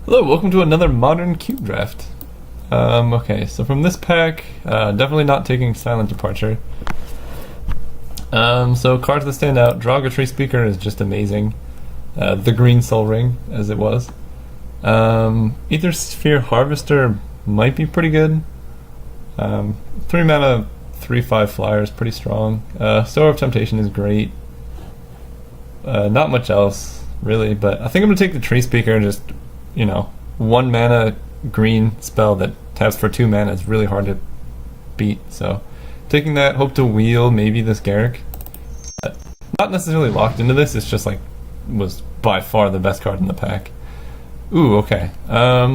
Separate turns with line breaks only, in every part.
Hello, welcome to another Modern Cube Draft. Okay, so from this pack, definitely not taking Silent Departure. So cards that stand out, Draga Tree Speaker is just amazing. The Green Soul Ring, as it was. Ether Sphere Harvester might be pretty good. 3 mana, 3/5 flyer is pretty strong. Sower of Temptation is great. Not much else, really, but I think I'm going to take the Tree Speaker and just, 1 mana green spell that taps for 2 mana is really hard to beat. So taking that, hope to wheel maybe this Garrick. Not necessarily locked into this, it's just was by far the best card in the pack. Ooh, okay.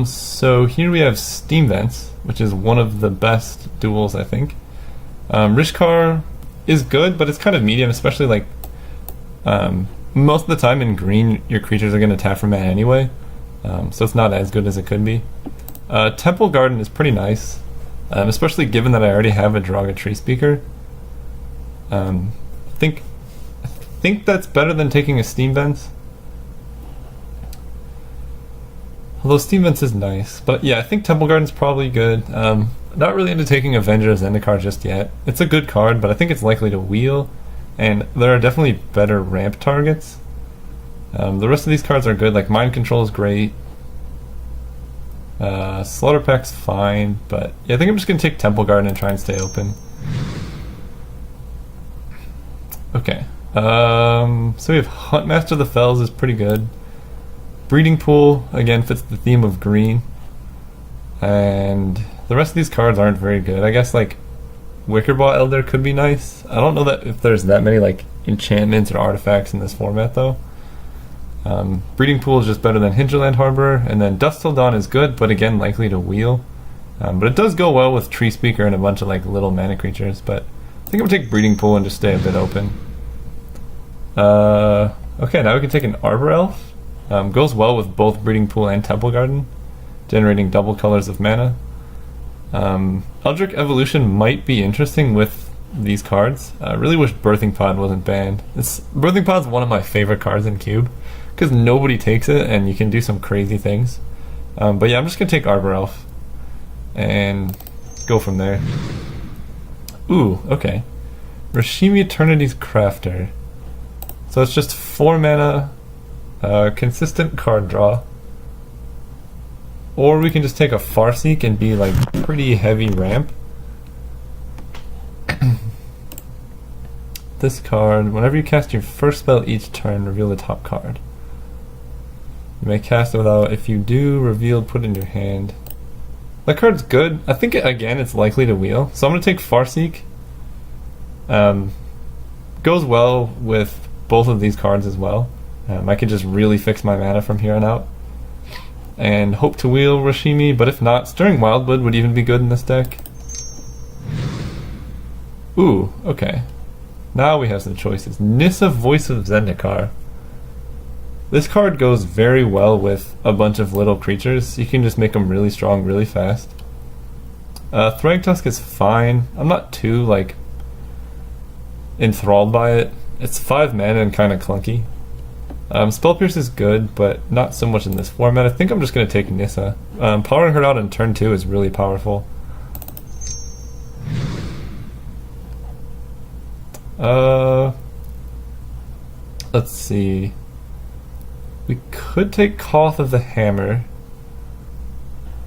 So here we have Steam Vents, which is one of the best duels, I think. Rishkar is good, but it's kind of medium, especially most of the time in green, your creatures are going to tap for mana anyway. So it's not as good as it could be. Temple Garden is pretty nice, especially given that I already have a Draga Tree Speaker. I think that's better than taking a Steam Vents. Although Steam Vents is nice, but yeah, I think Temple Garden's probably good. Not really into taking Avenger of Zendikar just yet. It's a good card, but I think it's likely to wheel, and there are definitely better ramp targets. The rest of these cards are good, like Mind Control is great. Slaughter Pack's fine, but yeah, I think I'm just going to take Temple Garden and try and stay open. Okay, so we have Huntmaster of the Fells is pretty good. Breeding Pool, again, fits the theme of green. And the rest of these cards aren't very good. I guess, Wickerbaw Elder could be nice. I don't know that if there's that many, enchantments or artifacts in this format, though. Breeding Pool is just better than Hinterland Harbor, and then Dusk Till Dawn is good, but again, likely to wheel. But it does go well with Tree Speaker and a bunch of, little mana creatures, but I think I'm going to take Breeding Pool and just stay a bit open. Okay, now we can take an Arbor Elf. Goes well with both Breeding Pool and Temple Garden, generating double colors of mana. Eldritch Evolution might be interesting with these cards. I really wish Birthing Pod wasn't banned. Birthing Pod's one of my favorite cards in Cube, because nobody takes it and you can do some crazy things. But yeah, I'm just going to take Arbor Elf and go from there. Ooh, okay. Rashimi Eternity's Crafter. So it's just 4 mana, consistent card draw. Or we can just take a Farseek and be pretty heavy ramp. This card, whenever you cast your first spell each turn, reveal the top card. You may cast it without, if you do, reveal, put it in your hand. That card's good. I think, again, it's likely to wheel. So I'm going to take Farseek. Goes well with both of these cards as well. I can just really fix my mana from here on out. And hope to wheel Rashimi, but if not, Stirring Wildwood would even be good in this deck. Ooh, okay. Now we have some choices. Nissa, Voice of Zendikar. This card goes very well with a bunch of little creatures. You can just make them really strong really fast. Thragtusk is fine. I'm not too, enthralled by it. It's 5 mana and kind of clunky. Spell Pierce is good, but not so much in this format. I think I'm just going to take Nissa. Powering her out on turn 2 is really powerful. Let's see. We could take Koth of the Hammer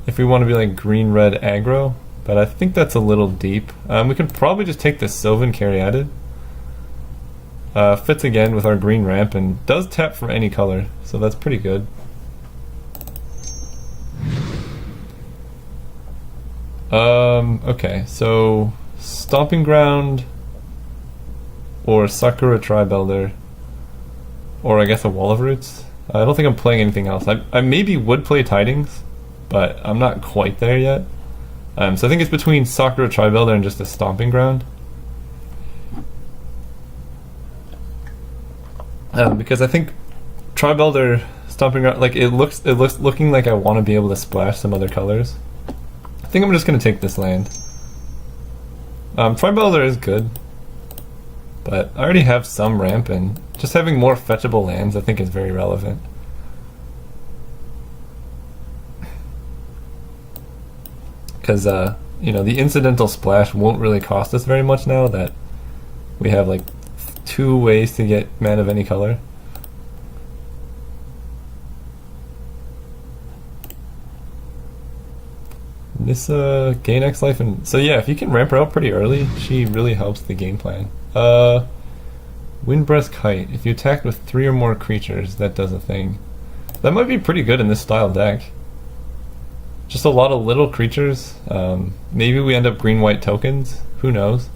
if we want to be green-red aggro, but I think that's a little deep. We could probably just take the Sylvan Caryatid. Fits again with our green ramp and does tap for any color, so that's pretty good. Okay, so Stomping Ground or Sakura Tribe Elder, or I guess a Wall of Roots. I don't think I'm playing anything else. I maybe would play Tidings, but I'm not quite there yet. So I think it's between Sakura Tribe Elder and just a Stomping Ground. Because I think Tribe Elder, Stomping Ground, it looks looking like I want to be able to splash some other colors. I think I'm just going to take this land. Tribe Elder is good, but I already have some ramp, and just having more fetchable lands I think is very relevant. because you know, the incidental splash won't really cost us very much now that we have like 2 ways to get mana of any color. Nissa, gain X life, and so yeah, if you can ramp her up pretty early, she really helps the game plan. Windbreast Kite. If you attack with 3 or more creatures, that does a thing. That might be pretty good in this style deck. Just a lot of little creatures. Maybe we end up green-white tokens. Who knows?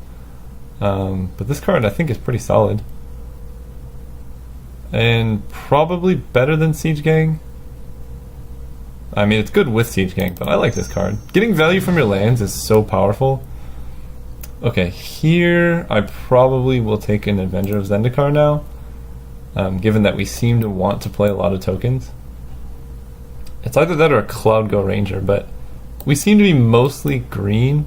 But this card I think is pretty solid. And probably better than Siege Gang. I mean, it's good with Siege Gang, but I like this card. Getting value from your lands is so powerful. Okay, here I probably will take an Avenger of Zendikar now, given that we seem to want to play a lot of tokens. It's either that or a Cloud Go Ranger, but we seem to be mostly green.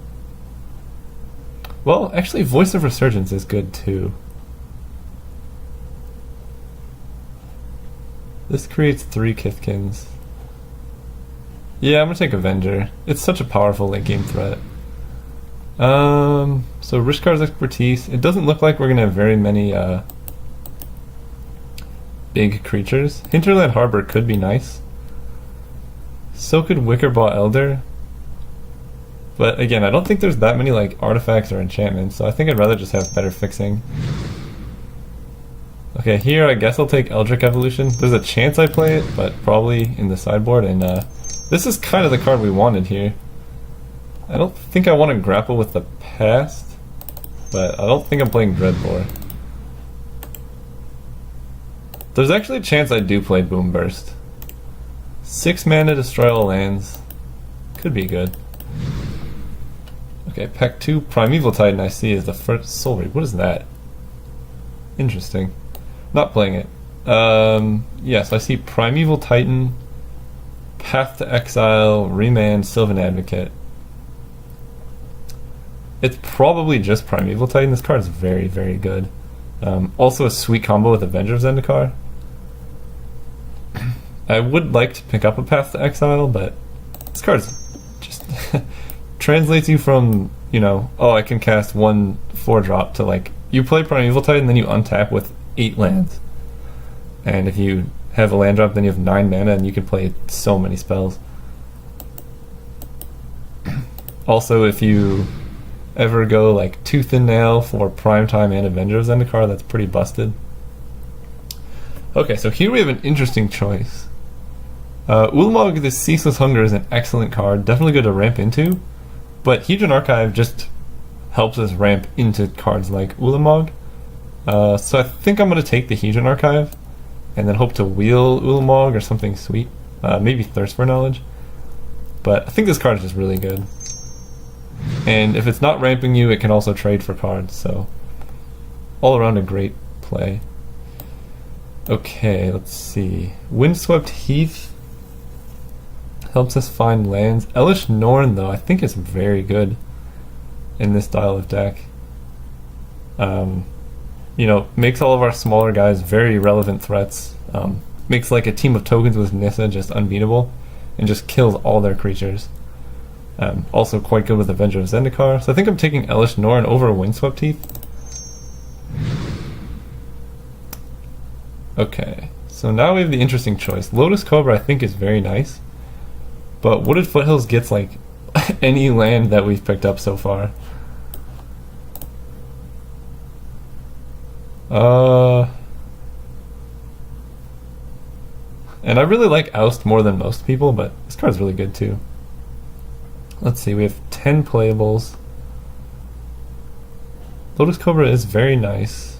Well, actually, Voice of Resurgence is good too. This creates 3 Kithkins. Yeah, I'm gonna take Avenger. It's such a powerful late game threat. So Rishkar's Expertise. It doesn't look like we're gonna have very many big creatures. Hinterland Harbor could be nice. So could Wickerbaw Elder. But again, I don't think there's that many like artifacts or enchantments, so I think I'd rather just have better fixing. Okay, here I guess I'll take Eldritch Evolution. There's a chance I play it, but probably in the sideboard, and this is kind of the card we wanted here. I don't think I want to grapple with the past, but I don't think I'm playing Dreadbore. There's actually a chance I do play Boom Burst. 6 mana, destroy all lands. Could be good. Okay, Pack 2, Primeval Titan I see is the first Soul Reap. What is that? Interesting. Not playing it. Yes, I see Primeval Titan, Path to Exile, Remand, Sylvan Advocate. It's probably just Primeval Titan. This card is very, very good. Also a sweet combo with Avenger of Zendikar. I would like to pick up a Path to Exile, but this card just translates you from, you know, oh, I can cast 1 4-drop to like, you play Primeval Titan, then you untap with 8 lands. And if you have a land drop, then you have 9 mana and you can play so many spells. Also, if you ever go like Tooth and Nail for Primetime and Avenger of Zendikar, that's pretty busted. Okay, so here we have an interesting choice. Ulamog, the Ceaseless Hunger, is an excellent card, definitely good to ramp into, but Hedron Archive just helps us ramp into cards like Ulamog. So I think I'm going to take the Hedron Archive and then hope to wheel Ulamog or something sweet. Maybe Thirst for Knowledge. But I think this card is just really good. And if it's not ramping you, it can also trade for cards, so all around a great play. Okay, let's see. Windswept Heath helps us find lands. Elesh Norn, though, I think is very good in this style of deck. You know, makes all of our smaller guys very relevant threats. Makes like a team of tokens with Nissa just unbeatable, and just kills all their creatures. Also quite good with Avenger of Zendikar. So I think I'm taking Elesh Norn over Windswept Heath. Okay, so now we have the interesting choice. Lotus Cobra I think is very nice, but Wooded Foothills gets like any land that we've picked up so far. And I really like Oust more than most people, but this card's really good too. Let's see, we have 10 playables. Lotus Cobra is very nice,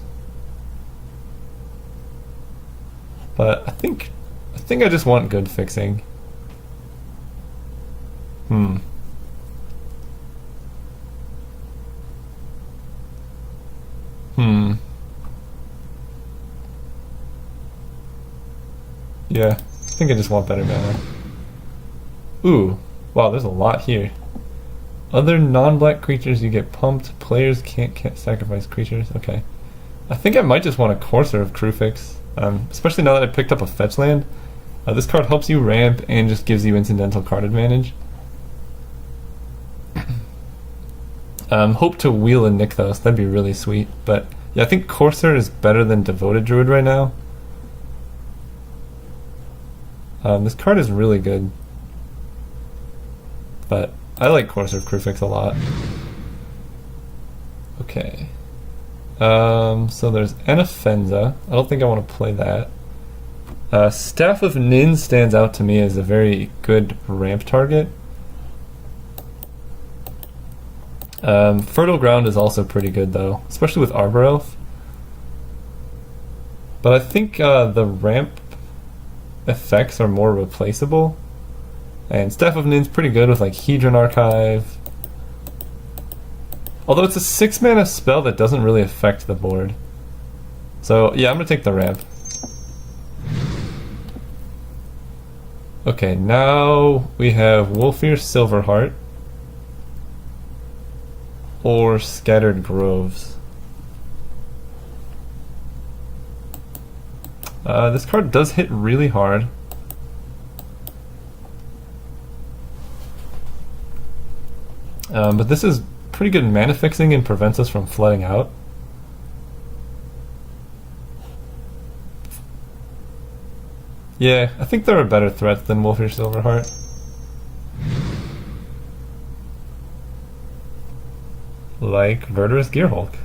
but I think I just want good fixing. Yeah, I think I just want better mana. Ooh, wow, there's a lot here. Other non-black creatures you get pumped. Players can't sacrifice creatures. Okay. I think I might just want a Courser of Kruphix. Especially now that I picked up a fetch land. This card helps you ramp and just gives you incidental card advantage. Hope to wheel a Nykthos, that'd be really sweet. But yeah, I think Courser is better than Devoted Druid right now. This card is really good. But I like Courser Kruphix a lot. Okay. So there's Anafenza. I don't think I want to play that. Staff of Nin stands out to me as a very good ramp target. Fertile Ground is also pretty good though, especially with Arbor Elf. But I think the ramp effects are more replaceable. And Staff of Nin's pretty good with like Hedron Archive. Although it's a 6-mana spell that doesn't really affect the board. So yeah, I'm gonna take the ramp. Okay, now we have Wolfir Silverheart or Scattered Groves. This card does hit really hard. But this is pretty good mana fixing and prevents us from flooding out. Yeah, I think there are better threats than Wolfir Silverheart. Like Verdurous Gearhulk.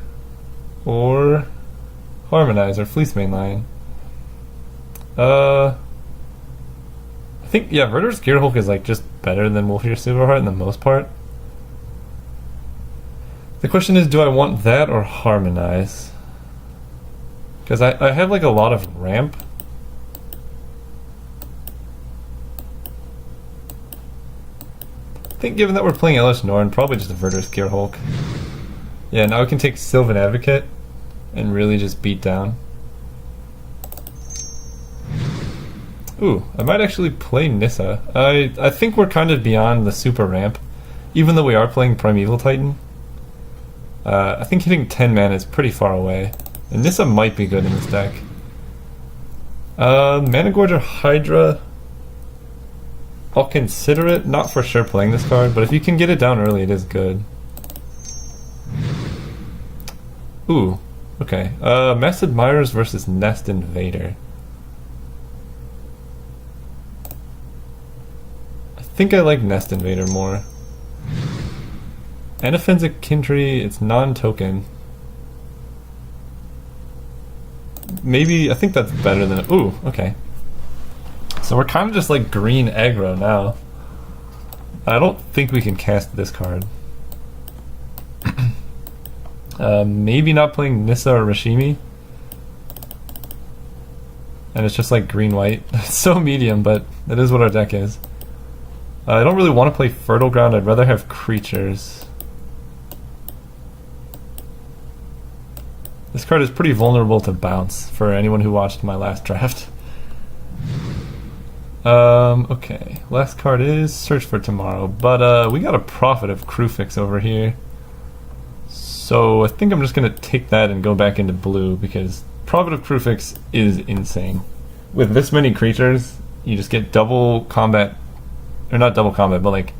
Or Harmonize or Fleecemane Lion. I think, yeah, Verdurous Gearhulk is like just better than Wolfir Silverheart in the most part. The question is, do I want that or Harmonize? Because I have like a lot of ramp. I think given that we're playing Elesh Norn, probably just a Verdurous Gearhulk. Yeah, now we can take Sylvan Advocate and really just beat down. Ooh, I might actually play Nissa. I think we're kind of beyond the super ramp, even though we are playing Primeval Titan. I think hitting 10 mana is pretty far away, and Nissa might be good in this deck. Mana Gorge or Hydra, I'll consider it. Not for sure playing this card, but if you can get it down early, it is good. Ooh, okay. Mass Admirers versus Nest Invader. I think I like Nest Invader more. Anafenza Kintry, it's non-token. Maybe, I think that's better than... Ooh, okay. So we're kind of just like green aggro now. I don't think we can cast this card. Maybe not playing Nissa or Rashimi. And it's just like green-white. It's so medium, but it is what our deck is. I don't really want to play Fertile Ground. I'd rather have creatures. This card is pretty vulnerable to bounce for anyone who watched my last draft. Okay. Last card is Search for Tomorrow, but we got a Prophet of Kruphix over here. So I think I'm just gonna take that and go back into blue because Prophet of Kruphix is insane. With this many creatures, you just get double combat, or not double combat, but like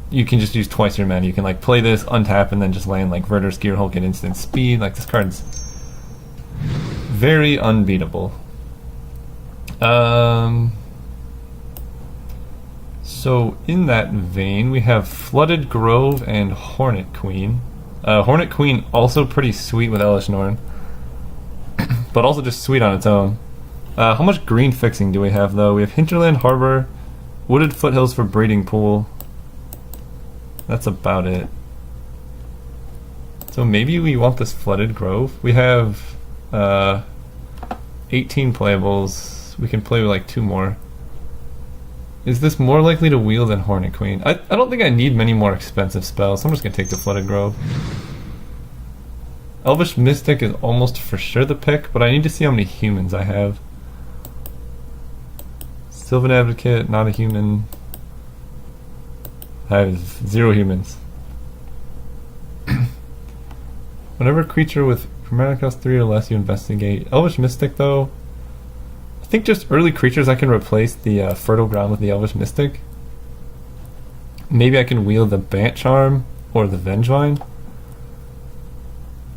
you can just use twice your mana. You can like play this, untap, and then just land like Verdurous Gearhulk at instant speed. Like this card's very unbeatable. So in that vein, we have Flooded Grove and Hornet Queen. Hornet Queen also pretty sweet with Elesh Norn, but also just sweet on its own. How much green fixing do we have though? We have Hinterland Harbor, Wooded Foothills for Breeding Pool. That's about it. So maybe we want this Flooded Grove. We have 18 playables. We can play with like 2 more. Is this more likely to wheel than Hornet Queen? I don't think I need many more expensive spells, so I'm just going to take the Flooded Grove. Elvish Mystic is almost for sure the pick, but I need to see how many humans I have. Sylvan Advocate, not a human. I have 0 humans. Whenever a creature with chromatic cost 3 or less, you investigate. Elvish Mystic, though, I think just early creatures I can replace the Fertile Ground with the Elvish Mystic. Maybe I can wheel the Bant Charm or the Vengevine.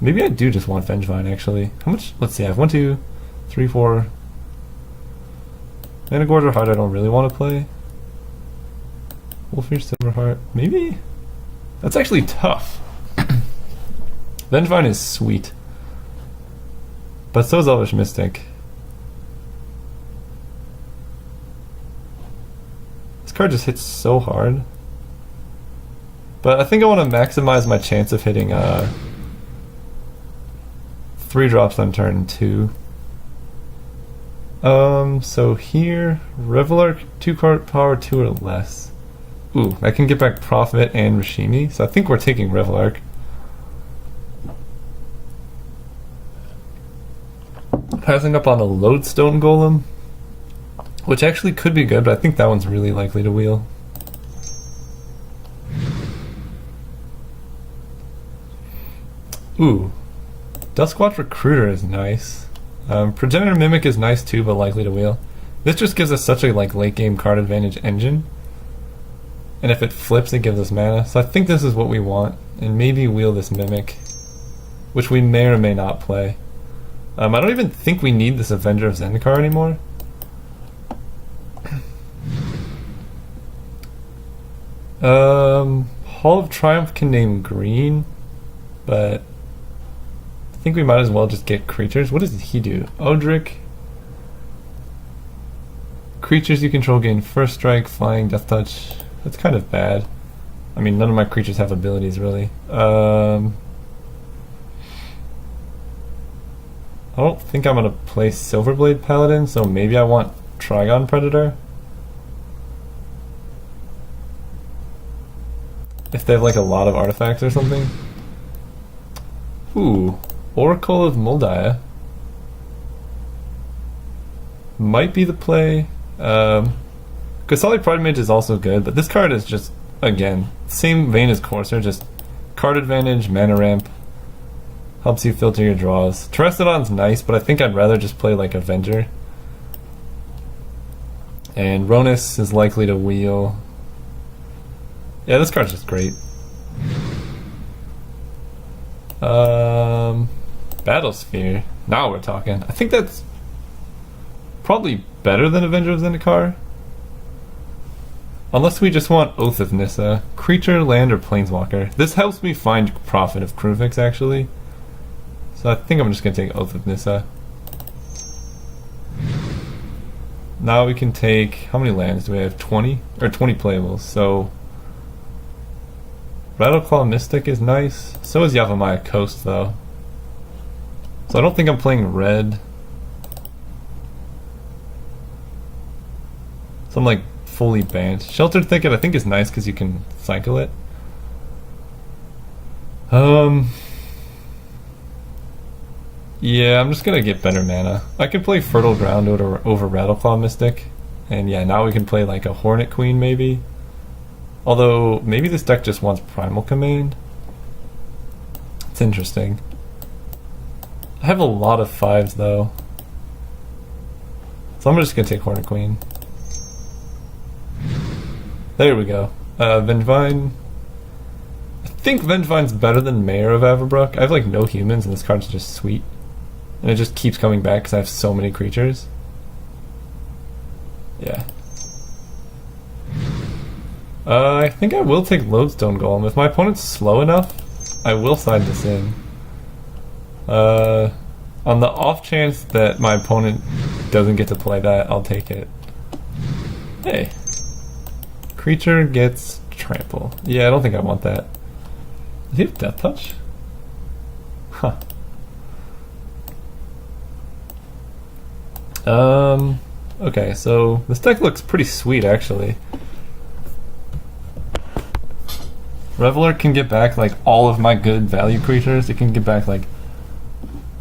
Maybe I do just want Vengevine, actually. How much? Let's see, I have 1, 2, 3, 4. Managorger or Heart I don't really want to play. Wolfear, Silverheart. Maybe? That's actually tough. Vengevine is sweet. But so is Elvish Mystic. This card just hits so hard. But I think I want to maximize my chance of hitting 3 drops on turn 2. So here, Revelark, 2 card power, 2 or less. Ooh, I can get back Prophet and Rashimi, so I think we're taking Revelark. Passing up on a Lodestone Golem, which actually could be good, but I think that one's really likely to wheel. Ooh, Duskwatch Recruiter is nice. Progenitor Mimic is nice too, but likely to wheel. This just gives us such a late game card advantage engine. And if it flips, it gives us mana. So I think this is what we want. And maybe wheel this Mimic, which we may or may not play. I don't even think we need this Avenger of Zendikar anymore. Hall of Triumph can name green, but I think we might as well just get creatures. What does he do? Odric. Creatures you control gain first strike, flying, death touch. That's kind of bad. I mean, none of my creatures have abilities, really. I don't think I'm going to play Silverblade Paladin, so maybe I want Trigon Predator. If they have a lot of artifacts or something. Ooh, Oracle of Moldiah. Might be the play. Kasali Pride Mage is also good, but this card is just, again, same vein as Courser, just card advantage, mana ramp. Helps you filter your draws. Terrestodon's nice, but I think I'd rather just play Avenger. And Ronus is likely to wheel. Yeah, this card's just great. Battlesphere. Now we're talking. I think that's probably better than Avenger of Zendikar. Unless we just want Oath of Nissa. Creature, land, or Planeswalker. This helps me find Prophet of Kruphix, actually. So I think I'm just going to take Oath of Nissa. Now we can take... How many lands do we have? 20? Or 20 playables. So... Rattleclaw Mystic is nice. So is Yavimaya Coast, though. So I don't think I'm playing red. So I'm fully banned. Sheltered Thicket I think is nice because you can cycle it. Yeah, I'm just gonna get better mana. I can play Fertile Ground over Rattleclaw Mystic. And yeah, now we can play a Hornet Queen maybe. Although, maybe this deck just wants Primal Command. It's interesting. I have a lot of 5s though. So I'm just gonna take Hornet Queen. There we go. Vengevine. I think Vengevine's better than Mayor of Averbrook. I have no humans and this card's just sweet. And it just keeps coming back because I have so many creatures. Yeah. I think I will take Lodestone Golem. If my opponent's slow enough, I will side this in. On the off chance that my opponent doesn't get to play that, I'll take it. Hey. Creature gets Trample. Yeah, I don't think I want that. Does he have Death Touch? Huh. Okay, so this deck looks pretty sweet, actually. Reveler can get back all of my good value creatures. It can get back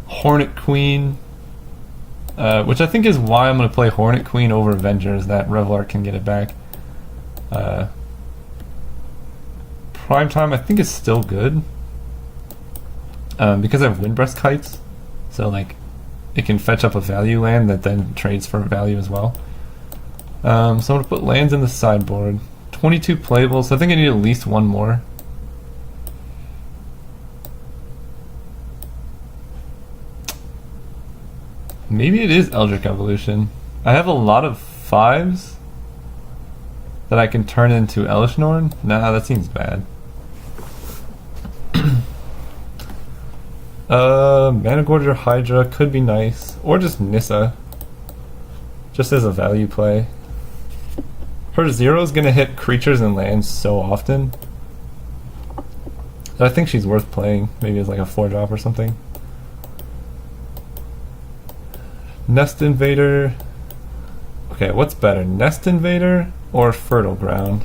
Hornet Queen, which I think is why I'm going to play Hornet Queen over Avenger, is that Reveler can get it back. Prime Time I think is still good because I have Windbreast Kites, so it can fetch up a value land that then trades for value as well. So I'm going to put lands in the sideboard. 22 playables, so I think I need at least one more. Maybe it is Eldritch Evolution. I have a lot of 5s that I can turn into Elesh Norn. Nah, that seems bad. Managorger Hydra could be nice. Or just Nissa. Just as a value play. Her 0's gonna hit creatures and lands so often. I think she's worth playing. Maybe as like a 4-drop or something. Nest Invader. Okay, what's better? Nest Invader or Fertile Ground?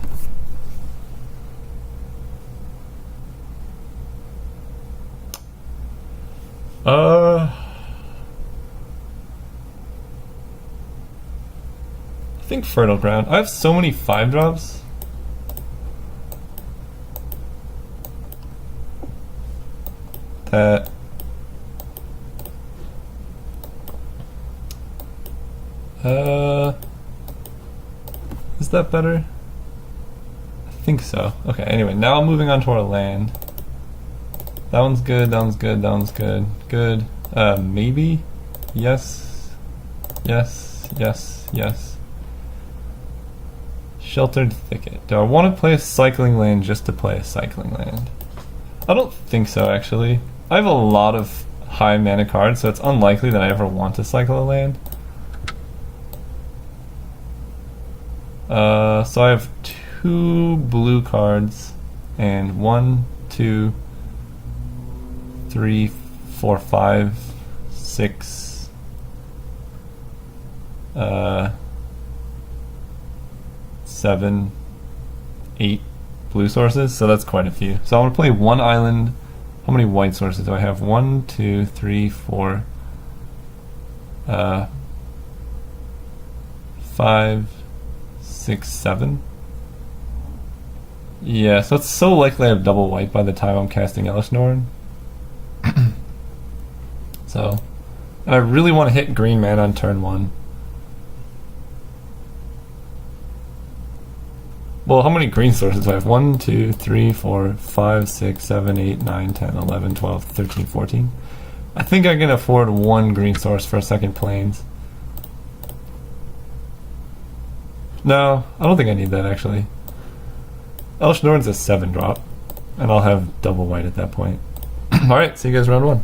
I think Fertile Ground. I have so many 5-drops. That is that better? I think so. Okay, anyway, now moving on to our land. That one's good, that one's good, that one's good. Good. Maybe? Yes. Yes, yes, yes. Sheltered Thicket. Do I want to play a cycling land just to play a cycling land? I don't think so, actually. I have a lot of high mana cards, so it's unlikely that I ever want to cycle a land. So I have 2 blue cards, and 1, 2, 3, 4, 5, 6, 7, 8 blue sources, so that's quite a few. So I want to play 1 island. How many white sources do I have? 1, 2, 3, 4, 5, 6, 7. Yeah, so it's so likely I have double white by the time I'm casting Elesh Norn. So, and I really want to hit green mana on turn 1. Well, how many green sources do I have? 1, 2, 3, 4, 5, 6, 7, 8, 9, 10, 11, 12, 13, 14. I think I can afford 1 green source for a second plains. No, I don't think I need that, actually. Elesh Norn's a 7-drop, and I'll have double white at that point. Alright, see you guys round 1.